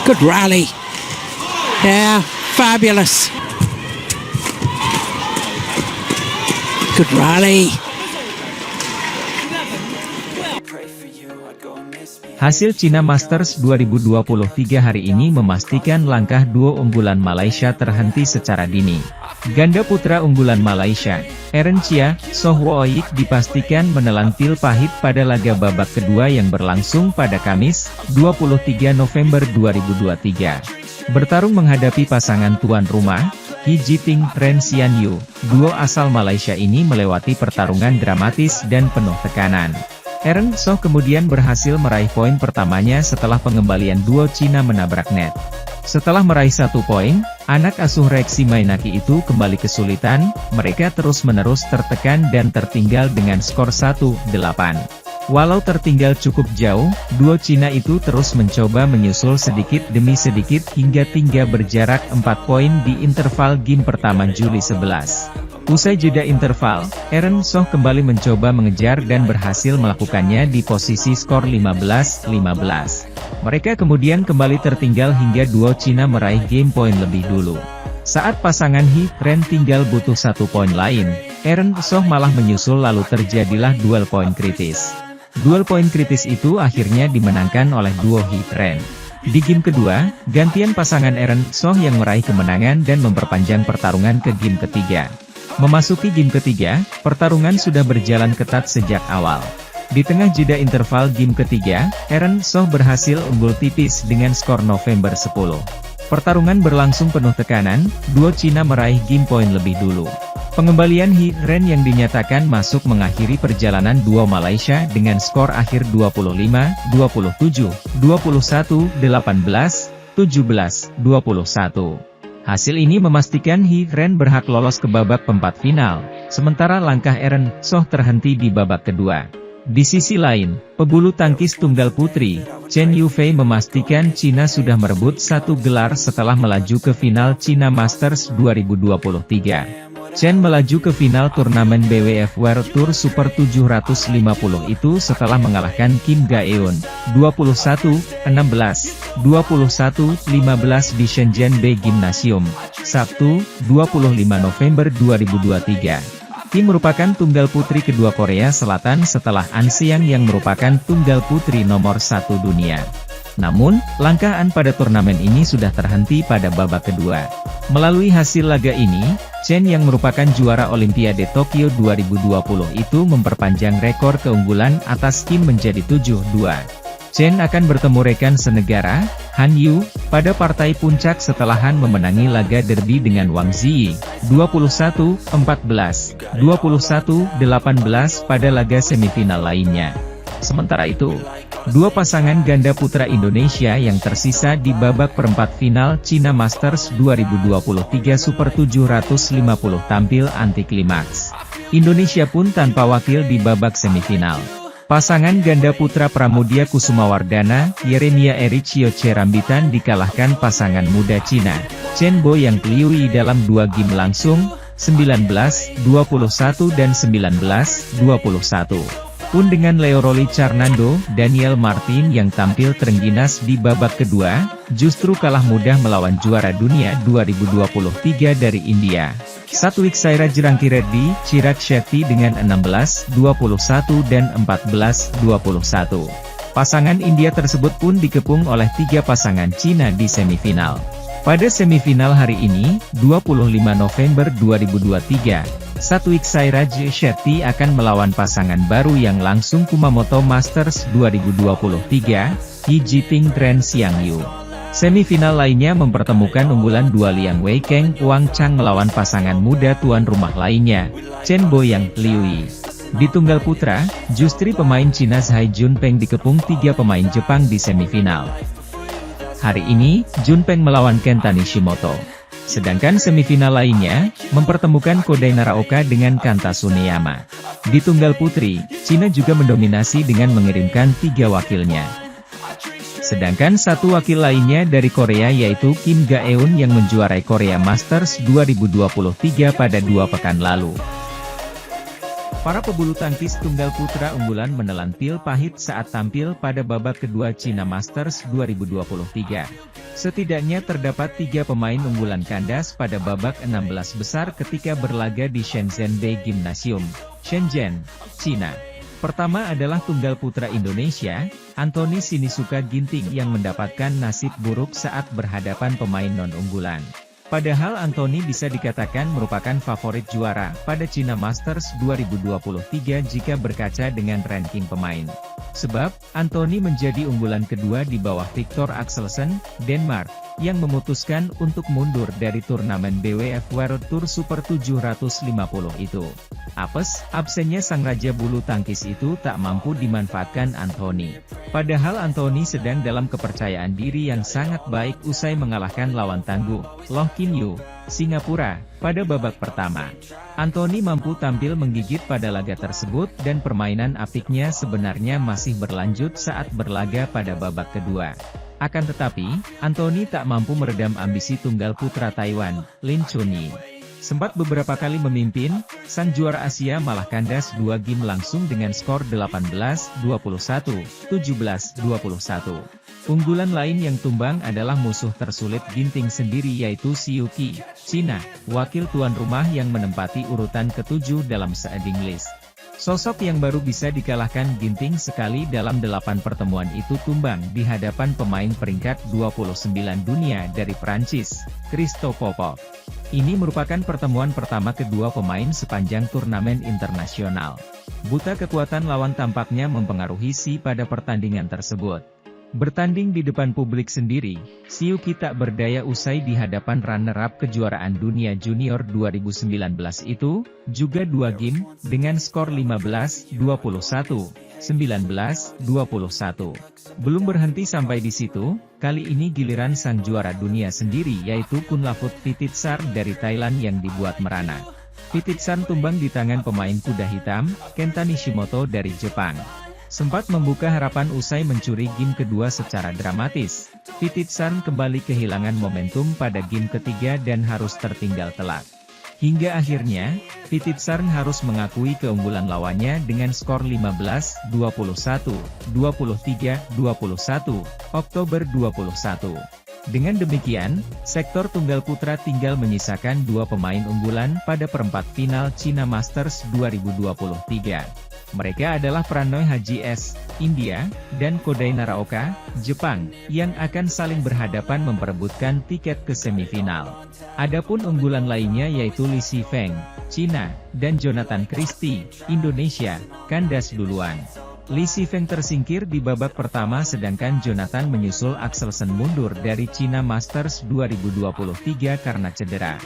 Good rally. Yeah, fabulous. Good rally. Hasil China Masters 2023 hari ini memastikan langkah duo unggulan Malaysia terhenti secara dini. Ganda putra unggulan Malaysia, Aaron Chia, Soh Woik dipastikan menelan pil pahit pada laga babak kedua yang berlangsung pada Kamis, 23 November 2023. Bertarung menghadapi pasangan tuan rumah, He Jiting, Ren Xian Yu, duo asal Malaysia ini melewati pertarungan dramatis dan penuh tekanan. Aaron Soh kemudian berhasil meraih poin pertamanya setelah pengembalian duo Cina menabrak net. Setelah meraih 1 poin, anak asuh Rexy Mainaki itu kembali kesulitan, mereka terus-menerus tertekan dan tertinggal dengan skor 1-8. Walau tertinggal cukup jauh, duo Cina itu terus mencoba menyusul sedikit demi sedikit hingga tinggal berjarak 4 poin di interval game pertama Juli 11. Usai jeda interval, Aaron Soh kembali mencoba mengejar dan berhasil melakukannya di posisi skor 15-15. Mereka kemudian kembali tertinggal hingga duo Cina meraih game poin lebih dulu. Saat pasangan He, Ren tinggal butuh 1 poin lain, Aaron Soh malah menyusul lalu terjadilah duel poin kritis. Duel poin kritis itu akhirnya dimenangkan oleh duo He, Ren. Di game kedua, gantian pasangan Aaron Soh yang meraih kemenangan dan memperpanjang pertarungan ke game ketiga. Memasuki game ketiga, pertarungan sudah berjalan ketat sejak awal. Di tengah jeda interval game ketiga, Aaron Soh berhasil unggul tipis dengan skor November 10. Pertarungan berlangsung penuh tekanan, duo Cina meraih game poin lebih dulu. Pengembalian He, Ren yang dinyatakan masuk mengakhiri perjalanan duo Malaysia dengan skor akhir 25-27, 21-18, 17-21. Hasil ini memastikan He, Ren berhak lolos ke babak perempat final, sementara langkah Aaron Soh terhenti di babak kedua. Di sisi lain, pebulu tangkis tunggal putri, Chen Yufei memastikan Cina sudah merebut 1 gelar setelah melaju ke final China Masters 2023. Chen melaju ke final turnamen BWF World Tour Super 750 itu setelah mengalahkan Kim Ga-eun, 21-16, 21-15 di Shenzhen Bay Gymnasium, Sabtu, 25 November 2023. Kim merupakan tunggal putri kedua Korea Selatan setelah An Seong yang merupakan tunggal putri nomor 1 dunia. Namun, langkah An pada turnamen ini sudah terhenti pada babak kedua. Melalui hasil laga ini, Chen yang merupakan juara Olimpiade Tokyo 2020 itu memperpanjang rekor keunggulan atas Kim menjadi 7-2. Chen akan bertemu rekan senegara, Han Yu, pada partai puncak setelah Han memenangi laga derby dengan Wang Ziyi, 21-14, 21-18 pada laga semifinal lainnya. Sementara itu, dua pasangan ganda putra Indonesia yang tersisa di babak perempat final China Masters 2023 Super 750 tampil anti klimaks. Indonesia pun tanpa wakil di babak semifinal. Pasangan ganda putra Pramudia Kusumawardana, Yeremia Ericioce Rambitan dikalahkan pasangan muda Cina, Chen Bo yang Liui dalam 2 game langsung, 19-21 dan 19-21. Pun dengan Leo Roli Carnando, Daniel Martin yang tampil terengginas di babak kedua, justru kalah mudah melawan juara dunia 2023 dari India, Satwik Sairaj Rankireddy, Chirag Shetty dengan 16-21 dan 14-21. Pasangan India tersebut pun dikepung oleh 3 pasangan Cina di semifinal. Pada semifinal hari ini, 25 November 2023, Satwik Sairaj Shetty akan melawan pasangan baru yang langsung Kumamoto Masters 2023, He Jiting Ren Xian Yu. Semifinal lainnya mempertemukan unggulan 2 Liang Weikeng Wang Chang melawan pasangan muda tuan rumah lainnya, Chen Bo yang Liui. Di tunggal putra, justru pemain Cina Zhai Junpeng dikepung 3 pemain Jepang di semifinal. Hari ini, Junpeng melawan Kenta Nishimoto. Sedangkan semifinal lainnya, mempertemukan Kodai Naraoka dengan Kanta Tsuneyama. Di tunggal putri, Cina juga mendominasi dengan mengirimkan 3 wakilnya. Sedangkan 1 wakil lainnya dari Korea yaitu Kim Ga-eun yang menjuarai Korea Masters 2023 pada 2 pekan lalu. Para pebulu tangkis tunggal putra unggulan menelan pil pahit saat tampil pada babak kedua China Masters 2023. Setidaknya terdapat 3 pemain unggulan kandas pada babak 16 besar ketika berlaga di Shenzhen Bay Gymnasium, Shenzhen, China. Pertama adalah tunggal putra Indonesia, Anthony Sinisuka Ginting yang mendapatkan nasib buruk saat berhadapan pemain non-unggulan. Padahal Anthony bisa dikatakan merupakan favorit juara pada China Masters 2023 jika berkaca dengan ranking pemain. Sebab, Anthony menjadi unggulan kedua di bawah Victor Axelsen, Denmark, yang memutuskan untuk mundur dari turnamen BWF World Tour Super 750 itu. Apes, absennya sang raja bulu tangkis itu tak mampu dimanfaatkan Anthony. Padahal Anthony sedang dalam kepercayaan diri yang sangat baik usai mengalahkan lawan tangguh, Loh Kim Yu, Singapura, pada babak pertama. Anthony mampu tampil menggigit pada laga tersebut dan permainan apiknya sebenarnya masih berlanjut saat berlaga pada babak kedua. Akan tetapi, Anthony tak mampu meredam ambisi tunggal putra Taiwan, Lin Chunyi. Sempat beberapa kali memimpin, sang juara Asia malah kandas 2 game langsung dengan skor 18-21, 17-21. Unggulan lain yang tumbang adalah musuh tersulit Ginting sendiri yaitu Siu Qi, Cina, wakil tuan rumah yang menempati urutan ke-7 dalam seeding list. Sosok yang baru bisa dikalahkan Ginting sekali dalam 8 pertemuan itu tumbang di hadapan pemain peringkat 29 dunia dari Prancis, Christophe Popov. Ini merupakan pertemuan pertama kedua pemain sepanjang turnamen internasional. Buta kekuatan lawan tampaknya mempengaruhi Si pada pertandingan tersebut. Bertanding di depan publik sendiri, Siu Qi tak berdaya usai di hadapan runner-up kejuaraan dunia junior 2019 itu, juga 2 game, dengan skor 15-21, 19-21. Belum berhenti sampai di situ, kali ini giliran sang juara dunia sendiri yaitu Kunlavut Phititsarn dari Thailand yang dibuat merana. Phititsarn tumbang di tangan pemain kuda hitam, Kenta Nishimoto dari Jepang. Sempat membuka harapan usai mencuri game kedua secara dramatis. Phititsarn kembali kehilangan momentum pada game ketiga dan harus tertinggal telak. Hingga akhirnya, Phititsarn harus mengakui keunggulan lawannya dengan skor 15-21, 23-21, Oktober 21. Dengan demikian, sektor tunggal putra tinggal menyisakan 2 pemain unggulan pada perempat final China Masters 2023. Mereka adalah Pranoy Haji S, India, dan Kodai Naraoka, Jepang, yang akan saling berhadapan memperebutkan tiket ke semifinal. Adapun unggulan lainnya yaitu Li Shifeng, China, dan Jonathan Christie, Indonesia, kandas duluan. Li Shifeng tersingkir di babak pertama sedangkan Jonathan menyusul Axelsen mundur dari China Masters 2023 karena cedera.